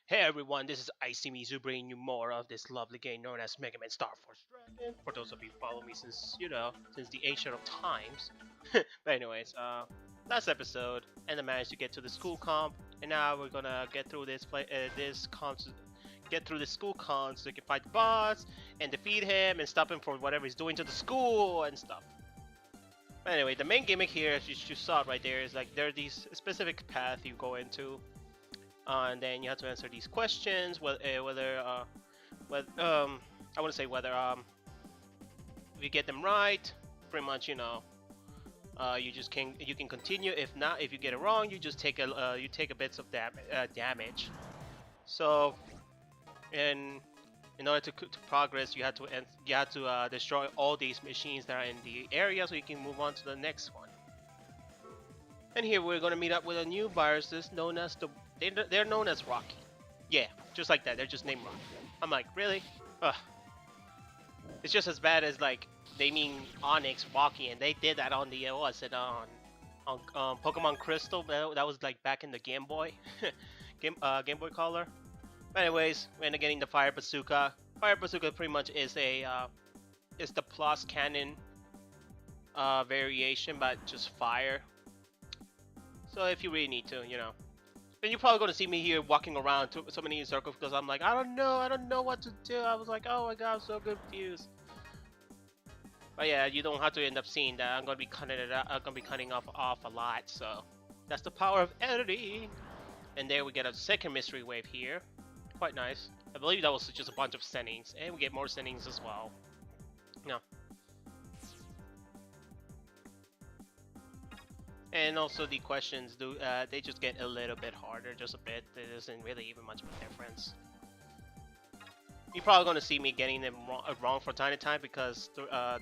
Hey everyone, this is Icy Mizu bringing you more of this lovely game known as Megaman Starforce Dragon. For those of you who follow me since the ancient of times. But anyways, last episode, and I managed to get to the school comp, and now we're gonna get through get through the school comp so we can fight the boss and defeat him and stop him for whatever he's doing to the school and stuff. But anyway, the main gimmick here, as you saw it right there, is like there are these specific paths you go into and then you have to answer these questions. I want to say whether if you get them right, pretty much you can continue. If not, if you get it wrong, you just take a bits of damage. So, in order to progress, you have to destroy all these machines that are in the area, so you can move on to the next one. And here we're gonna meet up with a new virus known as they're known as Rocky. Yeah, just like that. They're just named Rocky. I'm like, really? Ugh. It's just as bad as like they mean Onyx Rocky, and they did that on the on Pokemon Crystal. That was like back in the Game Boy, Game Boy Color. But anyways, we end up getting the Fire Bazooka. Fire Bazooka pretty much is is the plus cannon variation, but just fire. So if you really need to, and you're probably gonna see me here walking around so many circles because I'm like, I don't know what to do. I was like, oh my god, I'm so confused. But yeah, you don't have to end up seeing that. I'm gonna be cutting it out. I'm gonna be cutting off a lot. So that's the power of editing. And there we get a second mystery wave here. Quite nice. I believe that was just a bunch of settings, and we get more settings as well. No. And also the questions they just get a little bit harder, just a bit. There isn't really even much of a difference. You're probably gonna see me getting them wrong from time to time because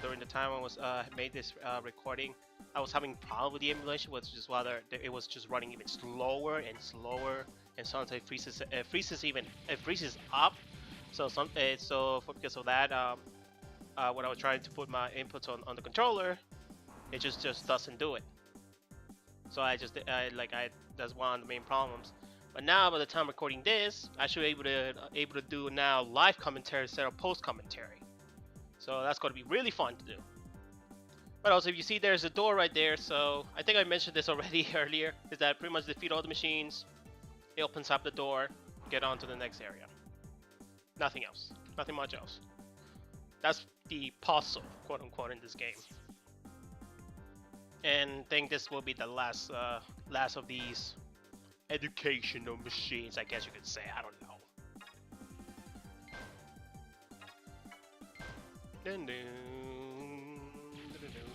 during the time I was made this recording, I was having problem with the emulation, which is whether it was just running even slower and slower, and sometimes it freezes up. So because of that, when I was trying to put my inputs on the controller, it just doesn't do it. So that's one of the main problems. But now, by the time recording this, I should be able to do now live commentary instead of post commentary. So that's going to be really fun to do. But also, if you see, there's a door right there. So I think I mentioned this already earlier. Is that pretty much defeat all the machines? It opens up the door, get on to the next area. Nothing else. Nothing much else. That's the puzzle, quote unquote, in this game. And I think this will be the last of these educational machines, I guess you could say. I don't know. Dun -dun, dun -dun -dun.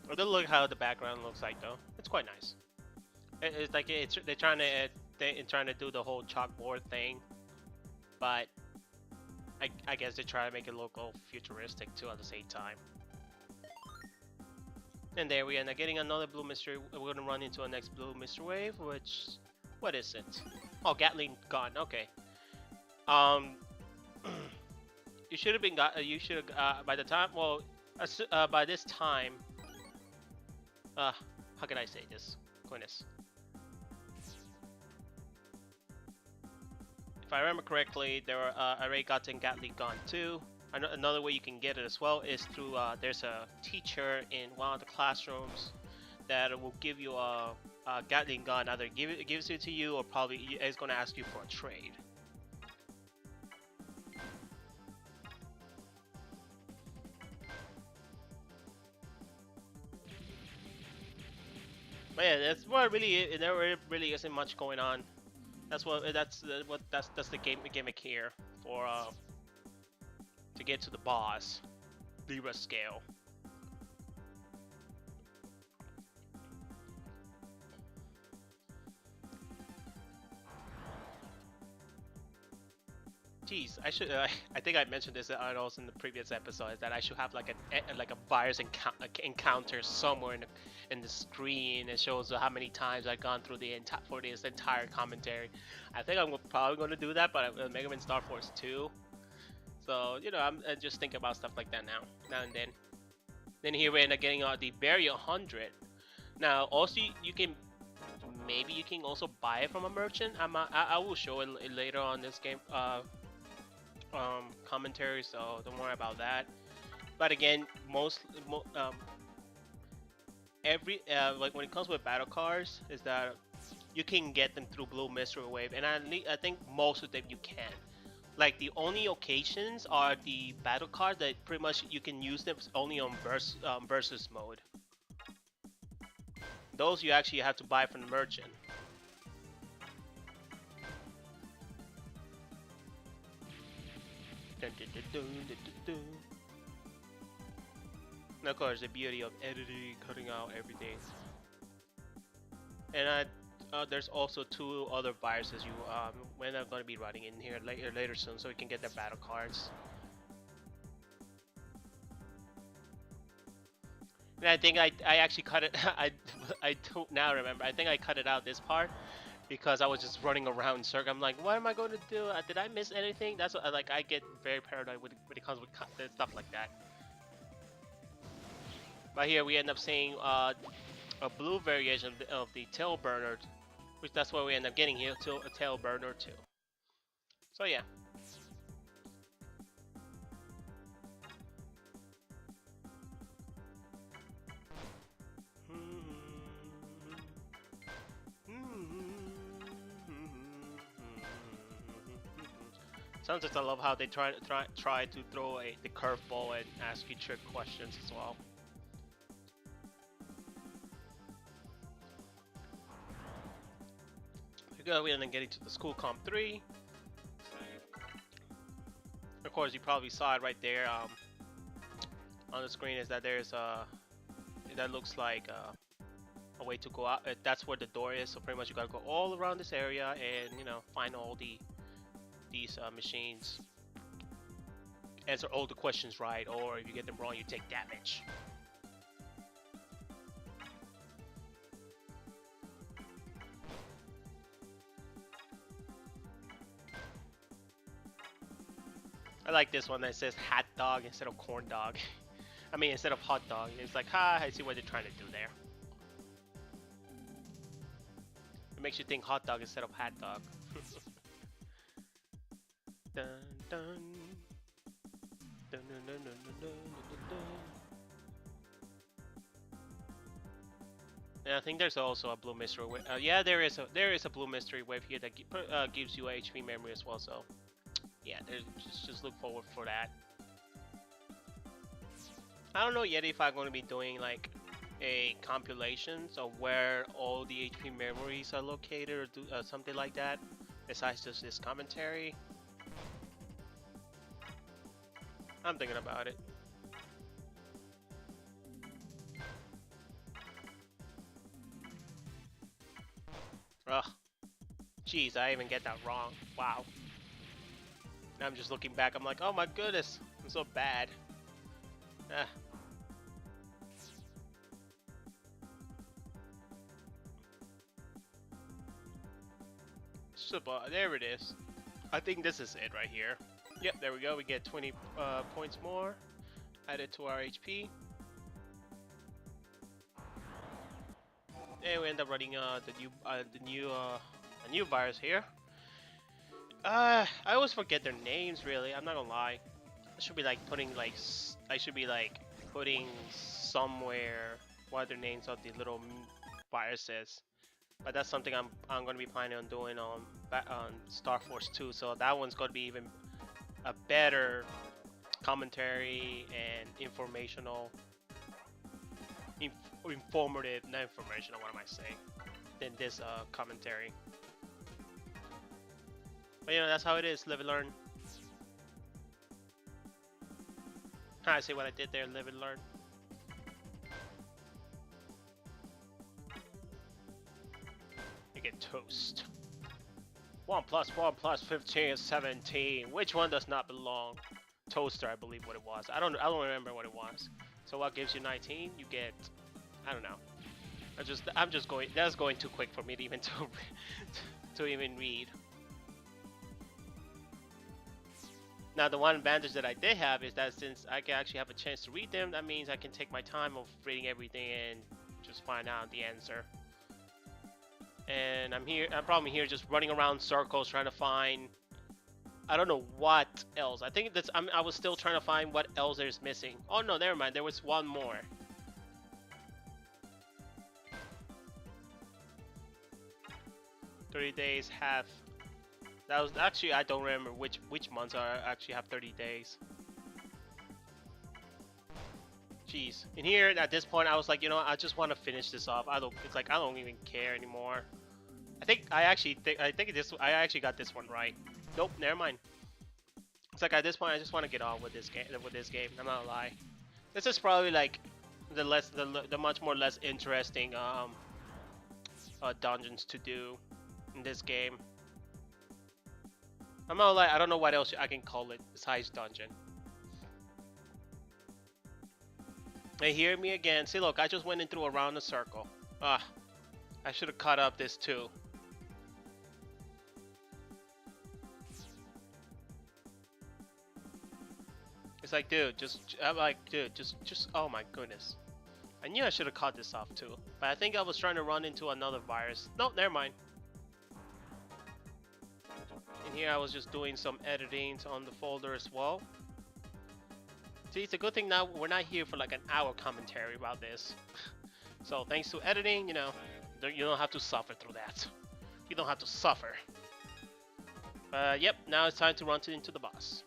I don't look how the background looks like though. It's quite nice. It's like they're trying to do the whole chalkboard thing, but I guess they try to make it look all futuristic too at the same time. And there we end up getting another blue mystery. We're gonna run into our next blue mystery wave, which, what is it? Oh, Gatling gun. Okay. You should have been you should have by the time. Well, by this time. How can I say this? Goodness. If I remember correctly, there were already gotten Gatling gun too. Another way you can get it as well is through there's a teacher in one of the classrooms that will give you a Gatling gun. Either gives it to you, or probably is going to ask you for a trade. But yeah, that's what really. There really isn't much going on. That's the gimmick here for to get to the boss, LibraScale. Jeez, I should. I think I mentioned this also in the previous episode, that I should have like a virus encounter somewhere in the screen. It shows how many times I've gone through this entire commentary. I think I'm probably going to do that, but Megaman Starforce 2. So I'm just thinking about stuff like that now and then. Then here we end up getting the Barrier 100. Now, also you can maybe you can also buy it from a merchant. I will show it later on this game commentary, so don't worry about that. But again, every like when it comes with battle cards, is that you can get them through Blue Mystery Wave, and I think most of them you can. Like the only occasions are the battle cards that pretty much you can use them only on versus mode. Those you actually have to buy from the merchant. Dun, dun, dun, dun, dun, dun, dun. And of course, the beauty of editing, cutting out everything. And there's also two other viruses you we're not going to be running in here later soon, so we can get the battle cards. And I think I actually cut it. I don't now remember. I think I cut it out this part because I was just running around in circle. I'm like, what am I going to do? Did I miss anything? That's what like I get very paranoid when it comes with stuff like that. But here we end up seeing a blue variation of the tail burner, which that's what we end up getting here, to a tail burner too. So yeah. Sometimes I love how they try to throw the curveball and ask you trick questions as well. We end up getting to the school comp 3. Of course, you probably saw it right there on the screen. Is that there's that looks like a way to go out. That's where the door is. So pretty much you gotta go all around this area and find all these machines. Answer all the questions right, or if you get them wrong, you take damage. I like this one that says hot dog instead of corn dog. I mean, instead of hot dog. It's like, I see what they're trying to do there. It makes you think hot dog instead of hot dog. Dun, dun. Dun, dun, dun, dun, dun, dun, dun. And I think there's also a blue mystery wave. Yeah, there is a blue mystery wave here that gives you a HP memory as well. So yeah, just look forward for that. I don't know yet if I'm going to be doing like a compilation of where all the HP memories are located or do something like that. Besides just this commentary, I'm thinking about it. Ugh. Jeez, I even get that wrong. Wow. I'm just looking back, I'm like, oh my goodness, I'm so bad. Ah. So, there it is. I think this is it right here. Yep, there we go. We get 20 points more added to our HP. And we end up running the new virus here. I always forget their names. Really, I'm not gonna lie. I should be like putting somewhere what their names of the little viruses. But that's something I'm gonna be planning on doing on Starforce 2. So that one's gonna be even a better commentary and informative, not informational. What am I saying? Than this commentary. But that's how it is. Live and learn. I see what I did there. Live and learn. You get toast. 1 plus 1 plus 15 is 17. Which one does not belong? Toaster, I believe what it was. I don't remember what it was. So what gives you 19? You get, I don't know. I'm just going. That's going too quick for me to even to even read. Now the one advantage that I did have is that since I can actually have a chance to read them, that means I can take my time of reading everything and just find out the answer. And I'm probably here just running around circles trying to find. I don't know what else. I think I was still trying to find what else there's missing. Oh no, never mind. There was one more. "30 days have." That was actually, I don't remember which months are actually have 30 days. Jeez. In here, at this point, I was like, you know, I just want to finish this off. It's like I don't even care anymore. I actually got this one right. Nope, never mind. It's like at this point, I just want to get on with this game. I'm not gonna lie. This is probably like the much more less interesting dungeons to do in this game. I'm not gonna lie. I don't know what else I can call it besides dungeon. Hey, hear me again. See, look, I just went in through around the circle. Ah, I should have cut up this too. It's like, dude, just, oh my goodness. I knew I should have cut this off too, but I think I was trying to run into another virus. No, never mind. In here, I was just doing some editing on the folder as well. See, it's a good thing now we're not here for like an hour commentary about this. So thanks to editing, you know, you don't have to suffer through that. You don't have to suffer. Yep, now it's time to run into the boss.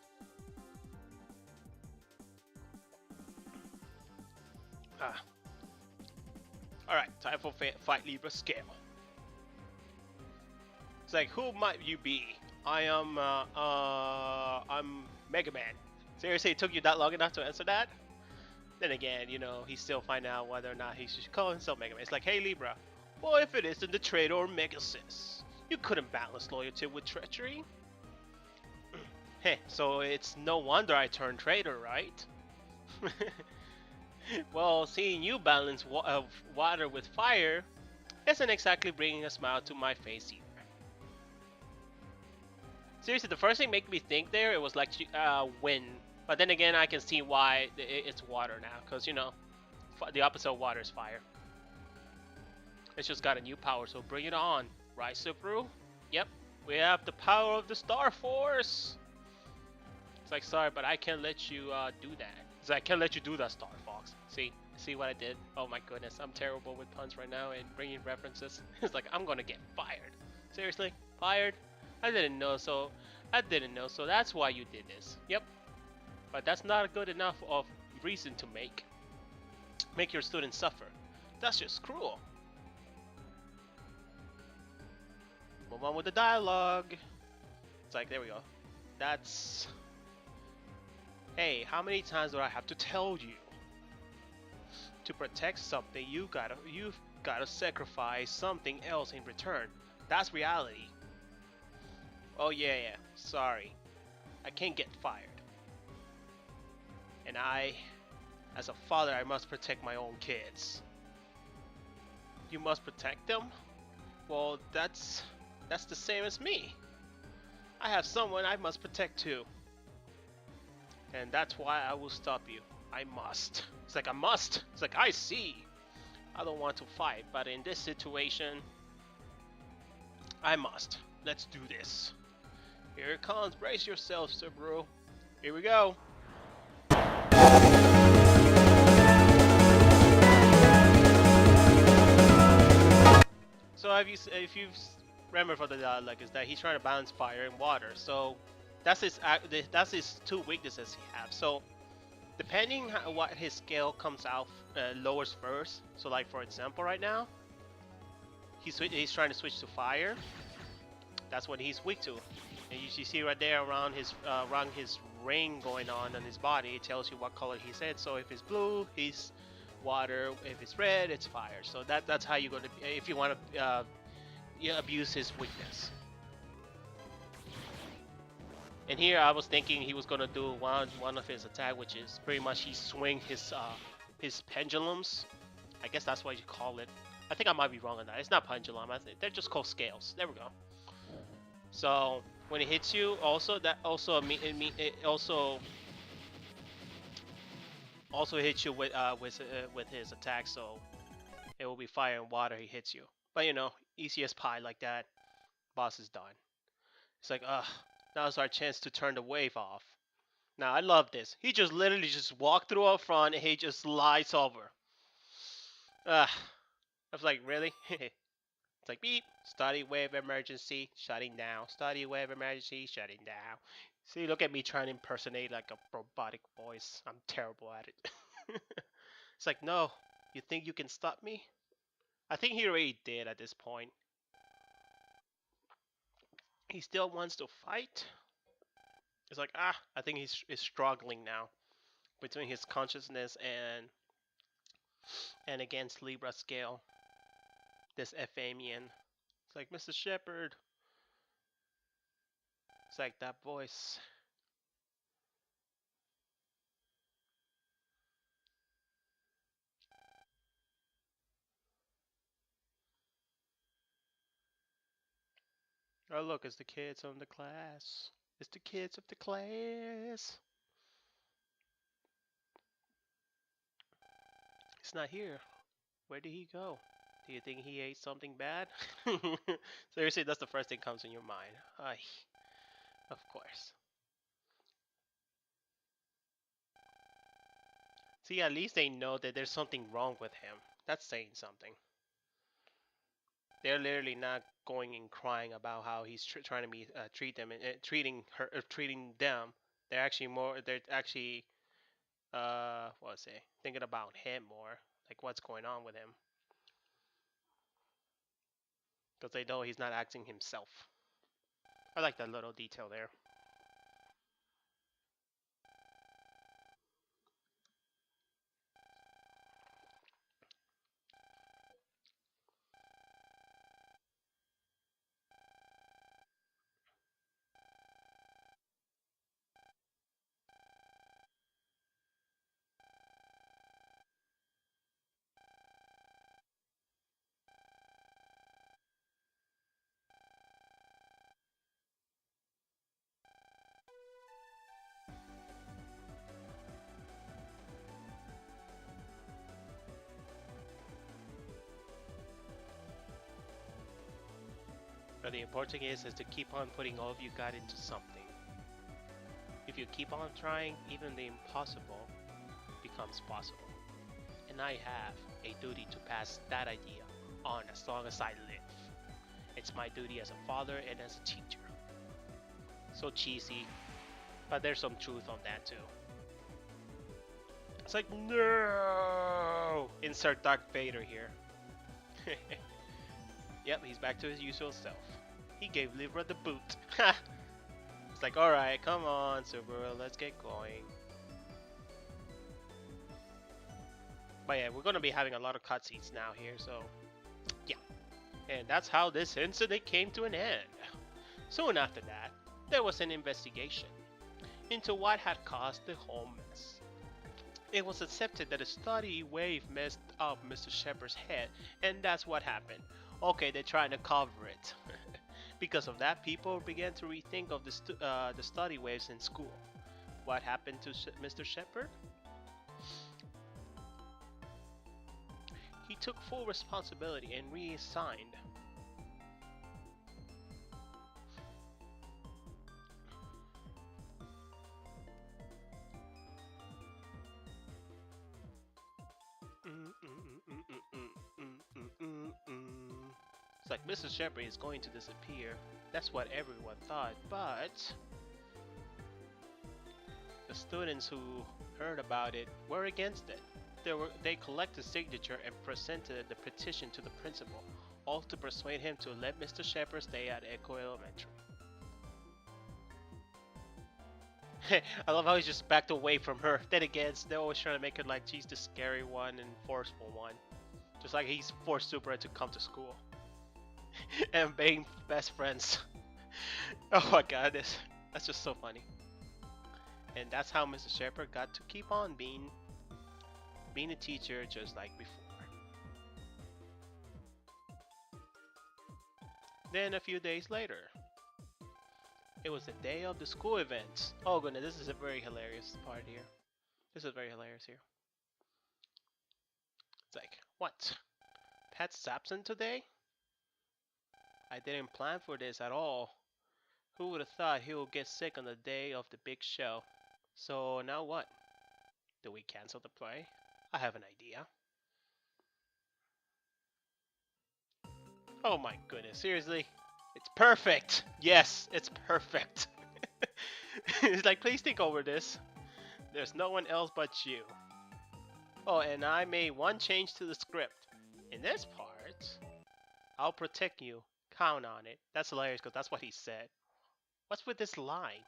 Alright, time for fight LibraScale. It's like, who might you be? I'm Megaman. Seriously, it took you that long enough to answer that? Then again, you know, he's still finding out whether or not he should call himself Megaman. It's like, hey Libra, well, if it isn't the traitor or Megasis, you couldn't balance loyalty with treachery. Heh, so it's no wonder I turned traitor, right? Well, seeing you balance water with fire isn't exactly bringing a smile to my face either. Seriously, the first thing made me think there, it was like wind. But then again, I can see why it's water now. Because, you know, the opposite of water is fire. It's just got a new power, so bring it on. Right, Subaru? Yep, we have the power of the Starforce. It's like, sorry, but I can't let you do that. It's like, I can't let you do that, Star Fox. See what I did? Oh my goodness, I'm terrible with puns right now and bringing references. It's like, I'm gonna get fired. Seriously? Fired? I didn't know, so that's why you did this. Yep. But that's not good enough of reason to make your students suffer. That's just cruel. Move on with the dialogue. It's like, there we go. That's... Hey, how many times do I have to tell you? To protect something, you've gotta sacrifice something else in return. That's reality. Oh yeah, sorry. I can't get fired. And as a father, I must protect my own kids. You must protect them? Well, that's the same as me. I have someone I must protect too. And that's why I will stop you. I must. It's like, I must. It's like, I see. I don't want to fight, but in this situation, I must. Let's do this. Here it comes. Brace yourself, Subaru. Here we go. So if you remember for the dialogue, is that he's trying to balance fire and water. So that's his two weaknesses he has. So depending what his scale comes out lowers first. So like for example, right now he's trying to switch to fire. That's what he's weak to. And you see right there around his ring going on his body, it tells you what color he's in. So if it's blue, he's water. If it's red, it's fire. So that's how you're gonna, if you want to abuse his weakness. And here I was thinking he was gonna do one of his attack, which is pretty much he swing his pendulums. I guess that's what you call it. I think I might be wrong on that. It's not pendulum. I think they're just called scales. There we go. So when it hits you, it also hits you with his attack. So It will be fire and water. He hits you, but you know, easy as pie like that. Boss is done. It's like, ugh, now's our chance to turn the wave off. Now I love this. He just literally just walked through up front and he just slides over. Ugh. I was like, really? It's like beep. Study wave emergency shutting down. Study wave emergency shutting down. See, look at me trying to impersonate like a robotic voice. I'm terrible at it. It's like, no. You think you can stop me? I think he already did at this point. He still wants to fight. It's like, I think he's struggling now between his consciousness and against LibraScale, this Ephemian. It's like, Mr. Shepard. It's like that voice. Oh look, it's the kids of the class. It's the kids of the class. He's not here. Where did he go? Do you think he ate something bad? Seriously, that's the first thing comes in your mind. Ay, of course. See, at least they know that there's something wrong with him. That's saying something. They're literally not going and crying about how he's trying to treat them and treating her, treating them. They're actually more. They're actually what was it? Thinking about him more, like what's going on with him, because they know he's not acting himself. I like that little detail there. But the important is to keep on putting all of you got into something. If you keep on trying, even the impossible becomes possible. And I have a duty to pass that idea on as long as I live. It's my duty as a father and as a teacher. So cheesy, but there's some truth on that too. It's like, no! Insert Darth Vader here. Yep, he's back to his usual self. He gave Libra the boot. It's like, alright, come on, Subaru, let's get going. But yeah, we're gonna be having a lot of cutscenes now here, so yeah. And that's how this incident came to an end. Soon after that, there was an investigation into what had caused the whole mess. It was accepted that a study wave messed up Mr. Shepard's head, and that's what happened. Okay, they're trying to cover it. Because of that, people began to rethink of the study waves in school. What happened to Mr. Shepard? He took full responsibility and reassigned. It's like Mr. Shepard is going to disappear. That's what everyone thought, but the students who heard about it were against it. They collected signature and presented the petition to the principal, all to persuade him to let Mr. Shepard stay at Echo Elementary. I love how he's just backed away from her. Then again, they're always trying to make it like she's the scary one and forceful one. Just like he's forced Super to come to school. And being best friends. Oh my god, that's just so funny. And that's how Mr. Shepard got to keep on being a teacher just like before. Then a few days later, it was the day of the school events. Oh goodness, this is a very hilarious part here. This is very hilarious here. It's like, what? pet's absent today? I didn't plan for this at all. Who would have thought he would get sick on the day of the big show? So now what? Do we cancel the play? I have an idea. Oh my goodness, seriously? It's perfect! Yes, it's perfect! It's like, please think over this. There's no one else but you. Oh, and I made one change to the script. In this part, I'll protect you. Count on it. That's hilarious because that's what he said. What's with this line?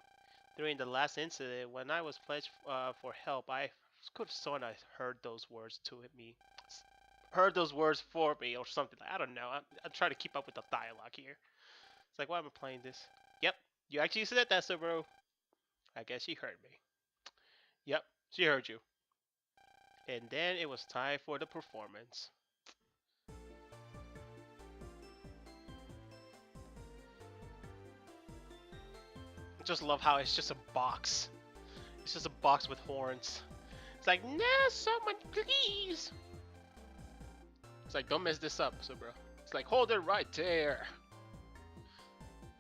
During the last incident, when I was pledged for help, I could have sworn I heard those words to me. Heard those words for me or something. I don't know. I'm trying to keep up with the dialogue here. It's like, why am I playing this? Yep, you actually said that, so bro. I guess she heard me. Yep, she heard you. And then it was time for the performance. I just love how it's just a box. It's just a box with horns. It's like, no, someone please. It's like, don't mess this up, so bro. It's like, hold it right there.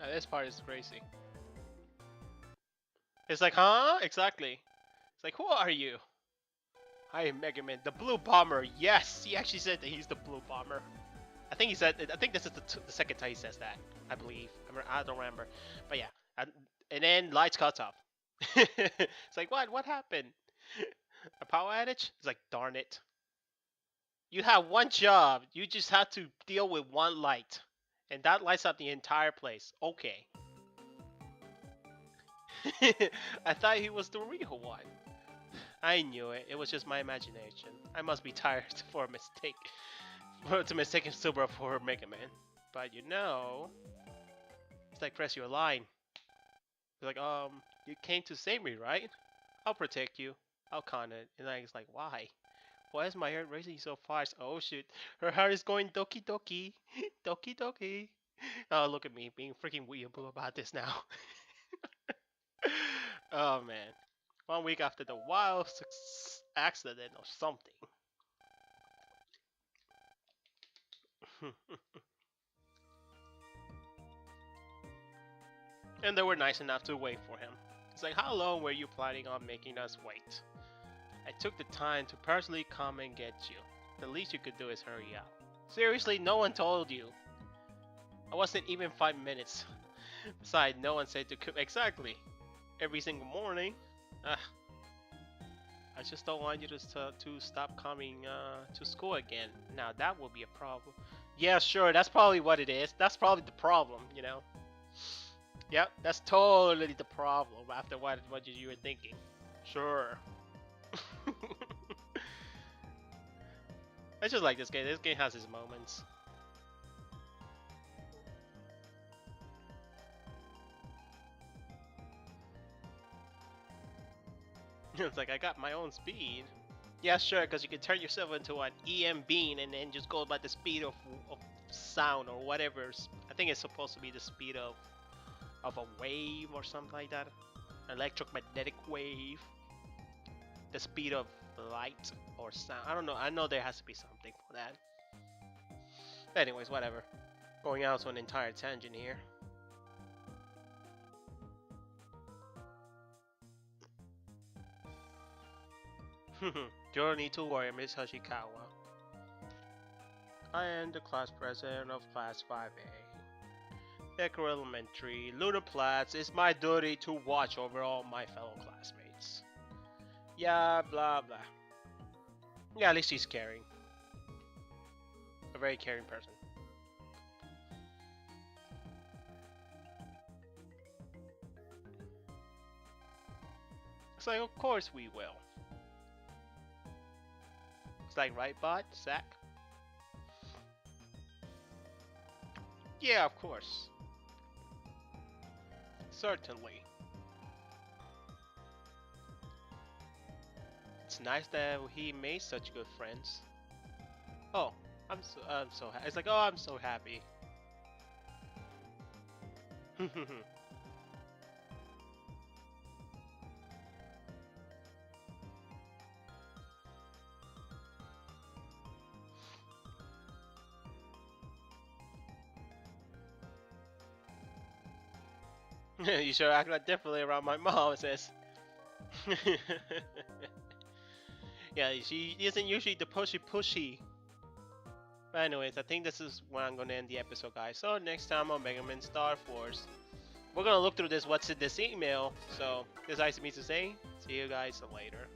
Now this part is crazy. It's like, huh? Exactly. It's like, who are you? I am Megaman, the Blue Bomber. Yes, he actually said that he's the Blue Bomber. I think he said. I think this is the second time he says that. I believe. I don't remember. But yeah. And then lights cut off. It's like, what? What happened? A power outage? It's like, darn it. You have one job. You just have to deal with one light, and that lights up the entire place. Okay. I thought he was the real one. I knew it. It was just my imagination. I must be tired for a mistake. To mistake Subaru for Megaman. But you know, it's like, press your line. It's like, you came to save me, right? I'll protect you. I'll con it. And I was like, why? Why is my heart racing so fast? Oh shit. Her heart is going doki doki. Doki doki. Oh, look at me being freaking weeaboo about this now. Oh man. 1 week after the wild accident or something. And they were nice enough to wait for him. It's like, how long were you planning on making us wait? I took the time to personally come and get you. The least you could do is hurry up. Seriously, no one told you. I wasn't even 5 minutes. Besides, no one said to come exactly. Every single morning. I just don't want you to stop coming to school again. Now that will be a problem. Yeah, sure, that's probably what it is. That's probably the problem, you know. Yep, that's totally the problem after what you were thinking. Sure. I just like this game. This game has its moments. It's like, I got my own speed. Yeah, sure, because you can turn yourself into an EM bean and then just go by the speed of sound or whatever. I think it's supposed to be the speed of a wave or something like that. Electromagnetic wave. The speed of light or sound. I don't know. I know there has to be something for that. But anyways, whatever. Going out to an entire tangent here. You don't need to worry, Miss Hashikawa. I am the class president of Class 5A. Echo Elementary, Lunar Platts, it's my duty to watch over all my fellow classmates. Yeah, blah blah. Yeah, at least she's caring. A very caring person. It's like, of course we will. It's like, right, bot? Zach? Yeah, of course. Certainly. It's nice that he made such good friends. Oh, I'm so happy. It's like, oh, I'm so happy. You sure act like differently around my mom, says. Yeah, she isn't usually the pushy. But anyways, I think this is where I'm gonna end the episode, guys. So next time on Megaman Starforce, we're gonna look through this what's in this email. So this is me to say. See you guys later.